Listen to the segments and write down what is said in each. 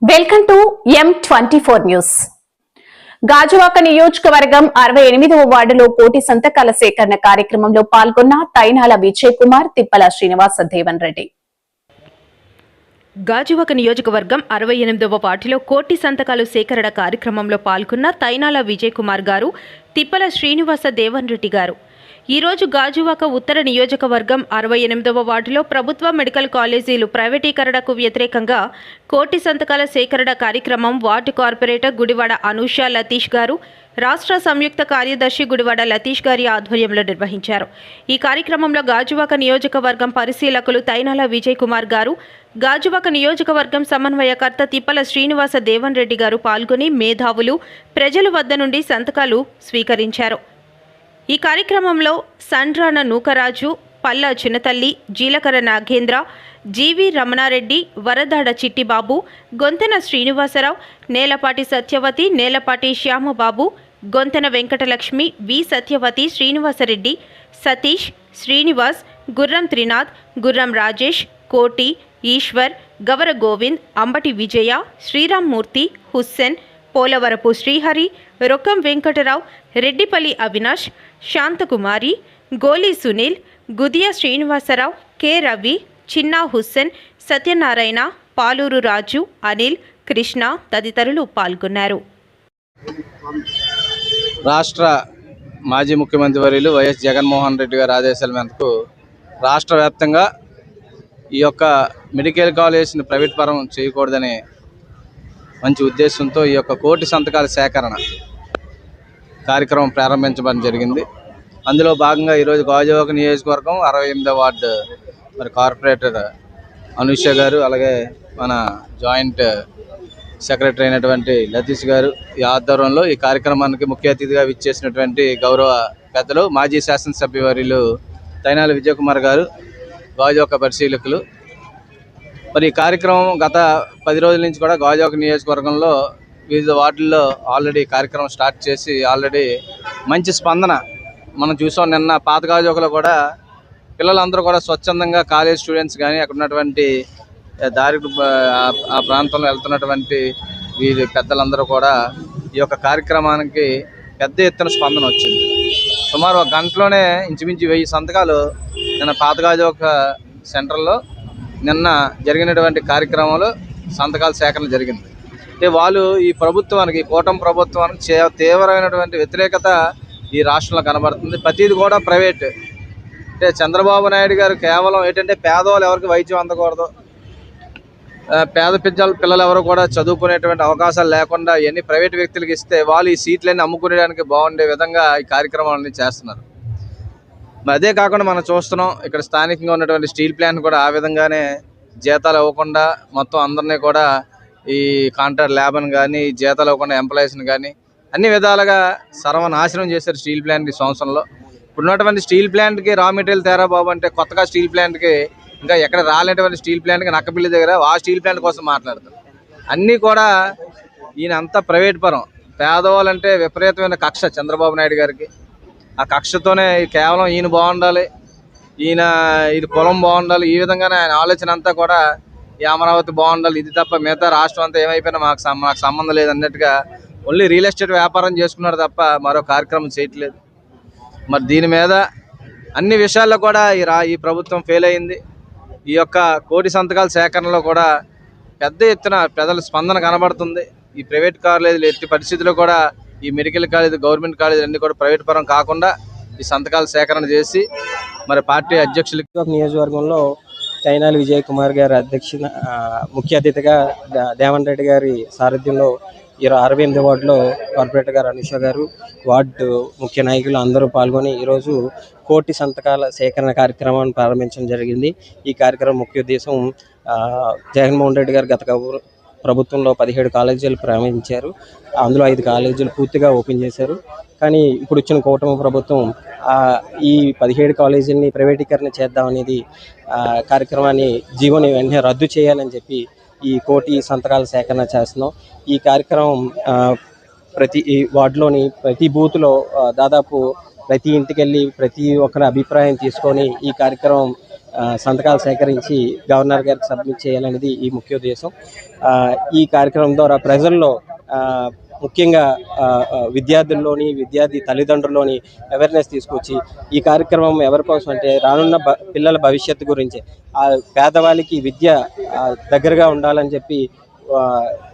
Welcome to M24 news. Gajuwaka నియోజకవర్గం 68వ వార్డులో కోటి సంతకాల సేకరణ కార్యక్రమంలో పాల్గొన్న తైనాల విజయ్ కుమార్, తిప్పల శ్రీనివాస దేవన్ రెడ్డి. గాజువాక నియోజకవర్గం 68వ వార్డులో కోటి సంతకాలు సేకరణ కార్యక్రమంలో పాల్గొన్న తైనాల విజయ్ కుమార్ గారు, తిప్పల శ్రీనివాస దేవన్ రెడ్డి గారు ఈరోజు గాజువాక ఉత్తర నియోజకవర్గం 68వ వార్డులో ప్రభుత్వ మెడికల్ కాలేజీలు ప్రైవేటీకరణకు వ్యతిరేకంగా కోటి సంతకాల సేకరణ కార్యక్రమం వార్డు కార్పొరేటర్ గుడివాడ అనూష లతీష్ గారు, రాష్ట్ర సంయుక్త కార్యదర్శి గుడివాడ లతీష్ గారి ఆధ్వర్యంలో నిర్వహించారు. ఈ కార్యక్రమంలో గాజువాక నియోజకవర్గం పరిశీలకులు తైనాల విజయ్ కుమార్ గారు, గాజువాక నియోజకవర్గం సమన్వయకర్త తిప్పల శ్రీనివాస దేవన్ రెడ్డి గారు పాల్గొని మేధావులు, ప్రజల వద్ద నుండి సంతకాలు స్వీకరించారు. ఈ కార్యక్రమంలో సండ్రాన నూకరాజు, పల్ల చిన్నతల్లి, జీలకర్ర నాగేంద్ర, జీవి రమణారెడ్డి, వరదాడ చిట్టిబాబు, గొంతెన శ్రీనివాసరావు, నేలపాటి సత్యవతి, నేలపాటి శ్యామబాబు, గొంతెన వెంకటలక్ష్మి, వి సత్యవతి, శ్రీనివాసరెడ్డి, సతీష్, శ్రీనివాస్, గుర్రం త్రినాథ్, గుర్రం రాజేష్, కోటి, ఈశ్వర్, గవర గోవింద్, అంబటి విజయ, శ్రీరామ్మూర్తి, హుస్సేన్, పోలవరపు శ్రీహరి, రొక్కం వెంకటరావు, రెడ్డిపల్లి అవినాష్, శాంతకుమారి, గోలి సునీల్, గుదియ శ్రీనివాసరావు, కె రవి, చిన్నా హుస్సేన్, సత్యనారాయణ, పాలూరు రాజు, అనిల్, కృష్ణ తదితరులు పాల్గొన్నారు. రాష్ట్ర మాజీ ముఖ్యమంత్రి వర్యులు వైఎస్ జగన్మోహన్ రెడ్డి గారి ఆదేశాల మేరకు రాష్ట్ర వ్యాప్తంగా ఈ యొక్క మెడికల్ కాలేజ్ని ప్రైవేట్ పరం చేయకూడదనే మంచి ఉద్దేశంతో ఈ యొక్క కోటి సంతకాల సేకరణ కార్యక్రమం ప్రారంభించడం జరిగింది. అందులో భాగంగా ఈరోజు గాజువాక నియోజకవర్గం 68వ వార్డు మరి కార్పొరేటర్ అనూష గారు, అలాగే మన జాయింట్ సెక్రటరీ అయినటువంటి లతీష్ గారు ఈ ఆధ్వర్యంలో ఈ కార్యక్రమానికి ముఖ్య అతిథిగా విచ్చేసినటువంటి గౌరవ పెద్దలు మాజీ శాసనసభ్యవర్యులు తైనాల విజయ్ కుమార్ గారు, గాజువాక పరిశీలకులు. మరి ఈ కార్యక్రమం గత 10 రోజుల నుంచి కూడా గాజువాక నియోజకవర్గంలో వివిధ వార్డుల్లో ఆల్రెడీ కార్యక్రమం స్టార్ట్ చేసి ఆల్రెడీ మంచి స్పందన మనం చూసాం. నిన్న పాత గాజువాకలో కూడా పిల్లలందరూ కూడా స్వచ్ఛందంగా కాలేజ్ స్టూడెంట్స్ కానీ అక్కడ ఉన్నటువంటి దారి ఆ ప్రాంతంలో వెళ్తున్నటువంటి వీరి పెద్దలందరూ కూడా ఈ యొక్క కార్యక్రమానికి పెద్ద ఎత్తున స్పందన వచ్చింది. సుమారు 1 గంటలోనే ఇంచుమించు 1000 సంతకాలు నిన్న పాత గాజువాక సెంటర్లో నిన్న జరిగినటువంటి కార్యక్రమంలో సంతకాల సేకరణ జరిగింది. అంటే వాళ్ళు ఈ ప్రభుత్వానికి, కూటమి ప్రభుత్వానికి తీవ్రమైనటువంటి వ్యతిరేకత ఈ రాష్ట్రంలో కనబడుతుంది. ప్రతిది కూడా ప్రైవేట్. అంటే చంద్రబాబు నాయుడు గారు కేవలం ఏంటంటే పేదవాళ్ళు ఎవరికి వైద్యం అందకూడదు, పేద పిల్లలు ఎవరు కూడా చదువుకునేటువంటి అవకాశాలు లేకుండా ఇవన్నీ ప్రైవేట్ వ్యక్తులకు ఇస్తే వాళ్ళు ఈ సీట్లన్నీ అమ్ముకునేడానికి బాగుండే విధంగా ఈ కార్యక్రమాలన్నీ చేస్తున్నారు. అదే కాకుండా మనం చూస్తున్నాం, ఇక్కడ స్థానికంగా ఉన్నటువంటి స్టీల్ ప్లాంట్ కూడా ఆ విధంగానే జీతాలు ఇవ్వకుండా మొత్తం అందరినీ కూడా ఈ కాంట్రాక్ట్ లేబర్ని కానీ జీతాలు ఇవ్వకుండా ఎంప్లాయీస్ని కానీ అన్ని విధాలుగా సర్వనాశనం చేశారు స్టీల్ ప్లాంట్ ఈ సంవత్సరంలో. ఇప్పుడున్నటువంటి స్టీల్ ప్లాంట్కి రా మెటీరియల్ తేరా బాబు అంటే కొత్తగా స్టీల్ ప్లాంట్కి ఇంకా ఎక్కడ రాలేటువంటి స్టీల్ ప్లాంట్కి నక్కపిల్లి దగ్గర ఆ స్టీల్ ప్లాంట్ కోసం మాట్లాడతారు. అన్నీ కూడా ఈయన అంతా ప్రైవేట్ పరం. పేదవాళ్ళంటే విపరీతమైన కక్ష చంద్రబాబు నాయుడు గారికి. ఆ కక్షతోనే కేవలం ఈయన బాగుండాలి, ఇది కులం బాగుండాలి, ఈ విధంగానే ఆయన ఆలోచన అంతా కూడా ఈ అమరావతి బాగుండాలి, ఇది తప్ప మిగతా రాష్ట్రం అంతా ఏమైపోయినా మాకు సంబంధం లేదు అన్నట్టుగా ఓన్లీ రియల్ ఎస్టేట్ వ్యాపారం చేసుకున్నారు తప్ప మరో కార్యక్రమం చేయట్లేదు. మరి దీని మీద అన్ని విషయాల్లో కూడా ఈ ప్రభుత్వం ఫెయిల్ అయింది. ఈ యొక్క కోటి సంతకాల సేకరణలో కూడా పెద్ద ఎత్తున ప్రజల స్పందన కనబడుతుంది. ఈ ప్రైవేట్ కాలేజీలు ఎట్టి పరిస్థితుల్లో కూడా ఈ మెడికల్ కాలేజ్, గవర్నమెంట్ కాలేజీలు అన్నీ కూడా ప్రైవేట్ పరం కాకుండా ఈ సంతకాల సేకరణ చేసి మరి పార్టీ అధ్యక్షులు నియోజకవర్గంలో తైనాల విజయ్ కుమార్ గారి అధ్యక్షత ముఖ్య అతిథిగా దేవన్ రెడ్డి గారి సారథ్యంలో 68వ వార్డులో కార్పొరేటర్ గారు అనూష గారు, వార్డు ముఖ్య నాయకులు అందరూ పాల్గొని ఈరోజు కోటి సంతకాల సేకరణ కార్యక్రమాన్ని ప్రారంభించడం జరిగింది. ఈ కార్యక్రమం ముఖ్య ఉద్దేశం జగన్మోహన్ రెడ్డి గారు గత ప్రభుత్వంలో 17 కాలేజీలు ప్రారంభించారు. అందులో 5 కాలేజీలు పూర్తిగా ఓపెన్ చేశారు. కానీ ఇప్పుడు వచ్చిన కూటమి ప్రభుత్వం ఈ 17 కాలేజీలని ప్రైవేటీకరణ చేద్దామనేది కార్యక్రమాన్ని జీవోని వెంటనే రద్దు చేయాలని చెప్పి ఈ కోటి సంతకాల సేకరణ చేస్తున్నాం. ఈ కార్యక్రమం ప్రతి వార్డులోని ప్రతి బూత్లో దాదాపు ప్రతి ఇంటికి వెళ్ళి ప్రతి ఒక్కరి అభిప్రాయం తీసుకొని ఈ కార్యక్రమం సంతకాలు సేకరించి గవర్నర్ గారికి సబ్మిట్ చేయాలనేది ఈ ముఖ్య ఉద్దేశం. ఈ కార్యక్రమం ద్వారా ప్రజల్లో ముఖ్యంగా విద్యార్థుల్లోని విద్యార్థి తల్లిదండ్రుల్లోని అవేర్నెస్ తీసుకొచ్చి ఈ కార్యక్రమం ఎవరి కోసం అంటే రానున్న పిల్లల భవిష్యత్తు గురించి, పేదవాళ్ళకి విద్య దగ్గరగా ఉండాలని చెప్పి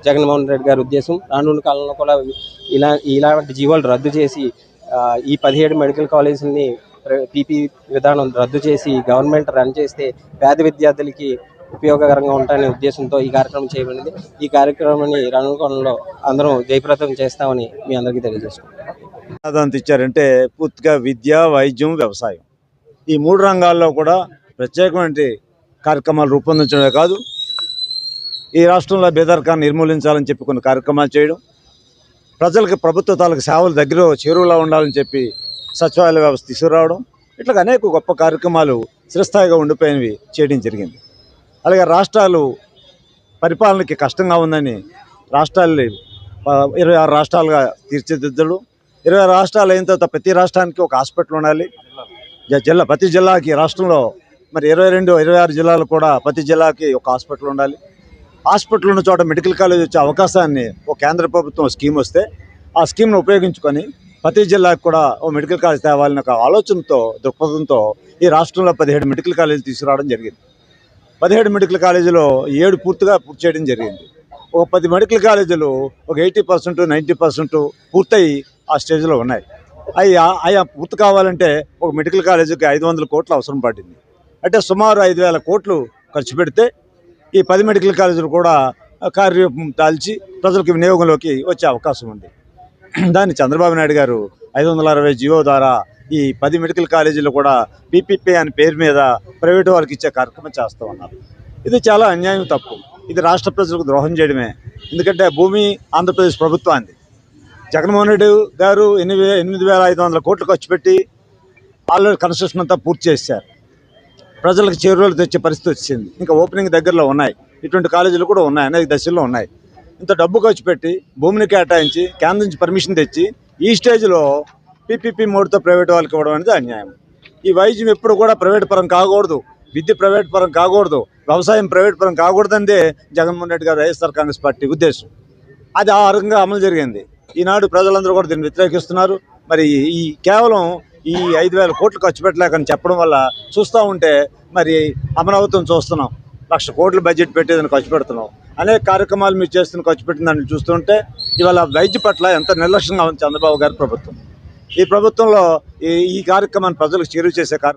జగన్మోహన్ రెడ్డి గారి ఉద్దేశం. రానున్న కాలంలో కూడా ఇలాంటి జీవోలు రద్దు చేసి ఈ 17 మెడికల్ కాలేజీలని పీపీ విధానం రద్దు చేసి గవర్నమెంట్ రన్ చేస్తే పేద విద్యార్థులకి ఉపయోగకరంగా ఉంటాయనే ఉద్దేశంతో ఈ కార్యక్రమం చేయబడింది. ఈ కార్యక్రమాన్ని రానున్న కాలంలో అందరం జయప్రదం చేస్తామని మీ అందరికీ తెలియజేసుకుంటాం. అంత ఇచ్చారంటే పూర్తిగా విద్య, వైద్యం, వ్యవసాయం ఈ 3 రంగాల్లో కూడా ప్రత్యేకమైన కార్యక్రమాలు రూపొందించడమే కాదు, ఈ రాష్ట్రంలో పేదరికాన్ని నిర్మూలించాలని చెప్పి కొన్ని కార్యక్రమాలు చేయడం, ప్రజలకు ప్రభుత్వ తాలూకు సేవలు దగ్గర చేరువలో ఉండాలని చెప్పి సచివాలయ వ్యవస్థ తీసుకురావడం, ఇట్లా అనేక గొప్ప కార్యక్రమాలు చిరస్థాయిగా ఉండిపోయినవి చేయడం జరిగింది. అలాగే రాష్ట్రాలు పరిపాలనకి కష్టంగా ఉందని రాష్ట్రాలని 26 రాష్ట్రాలుగా తీర్చిదిద్దడం, 20 రాష్ట్రాలు అయిన తర్వాత ప్రతి రాష్ట్రానికి ఒక హాస్పిటల్ ఉండాలి. ప్రతి జిల్లాకి రాష్ట్రంలో మరి 26 జిల్లాలు కూడా ప్రతి జిల్లాకి ఒక హాస్పిటల్ ఉండాలి. హాస్పిటల్ ఉన్న చోట మెడికల్ కాలేజ్ వచ్చే అవకాశాన్ని ఒక కేంద్ర ప్రభుత్వం స్కీమ్ వస్తే ఆ స్కీమ్ను ఉపయోగించుకొని ప్రతి జిల్లాకు కూడా ఓ మెడికల్ కాలేజ్ తేవాలని ఒక ఆలోచనతో, దృక్పథంతో ఈ రాష్ట్రంలో 17 మెడికల్ కాలేజీలు తీసుకురావడం జరిగింది. 17 మెడికల్ కాలేజీలో 7 పూర్తి చేయడం జరిగింది. ఒక 10 మెడికల్ కాలేజీలు ఒక 80%, 90% పూర్తయి ఆ స్టేజ్లో ఉన్నాయి. అవి పూర్తి కావాలంటే ఒక మెడికల్ కాలేజీకి 500 కోట్లు అవసరం పడింది. అంటే సుమారు 5,000 కోట్లు ఖర్చు పెడితే ఈ 10 మెడికల్ కాలేజీలు కూడా కార్యరూపం దాల్చి ప్రజలకు వినియోగంలోకి వచ్చే అవకాశం ఉంది. దాన్ని చంద్రబాబు నాయుడు గారు 560 జీవో ద్వారా ఈ 10 మెడికల్ కాలేజీలు కూడా పీపీపీ అనే పేరు మీద ప్రైవేటు వాళ్ళకి ఇచ్చే కార్యక్రమం చేస్తూ ఉన్నారు. ఇది చాలా అన్యాయం, తప్పు. ఇది రాష్ట్ర ప్రజలకు ద్రోహం చేయడమే. ఎందుకంటే భూమి ఆంధ్రప్రదేశ్ ప్రభుత్వానికి జగన్మోహన్ రెడ్డి గారు 8,500 కోట్లు ఖర్చు పెట్టి ఆల్రెడీ కన్స్ట్రక్షన్ అంతా పూర్తి చేశారు. ప్రజలకు చేరువలు తెచ్చే పరిస్థితి వచ్చింది. ఇంకా ఓపెనింగ్ దగ్గరలో ఉన్నాయి. ఇటువంటి కాలేజీలు కూడా ఉన్నాయి, అనేక దశల్లో ఉన్నాయి. ఇంత డబ్బు ఖర్చు పెట్టి భూమిని కేటాయించి కేంద్రం నుంచి పర్మిషన్ తెచ్చి ఈ స్టేజ్లో పీపీపీ మోడ్తో ప్రైవేట్ వాళ్ళకి ఇవ్వడం అనేది అన్యాయం. ఈ వైద్యం ఎప్పుడు కూడా ప్రైవేట్ పరం కాకూడదు, విద్య ప్రైవేట్ పరం కాకూడదు, వ్యవసాయం ప్రైవేట్ పరం కాకూడదంటే జగన్మోహన్ రెడ్డి గారు వైఎస్ఆర్ కాంగ్రెస్ పార్టీ ఉద్దేశం. అది ఆ రకంగా అమలు జరిగింది. ఈనాడు ప్రజలందరూ కూడా దీన్ని వ్యతిరేకిస్తున్నారు. మరి ఈ కేవలం ఈ 5,000 కోట్లు ఖర్చు పెట్టలేకని చెప్పడం వల్ల చూస్తూ ఉంటే మరి అమరావతిని చూస్తున్నాం, 1,00,000 కోట్లు బడ్జెట్ పెట్టేదని ఖర్చు పెడుతున్నాం. అనేక కార్యక్రమాలు మీరు చేస్తున్న ఖర్చు పెట్టిన దాన్ని చూస్తుంటే ఇవాళ వైద్య పట్ల ఎంత నిర్లక్ష్యంగా ఉంది చంద్రబాబు గారి ప్రభుత్వం. ఈ ప్రభుత్వంలో ఈ కార్యక్రమాన్ని ప్రజలకు చేరువ చేసే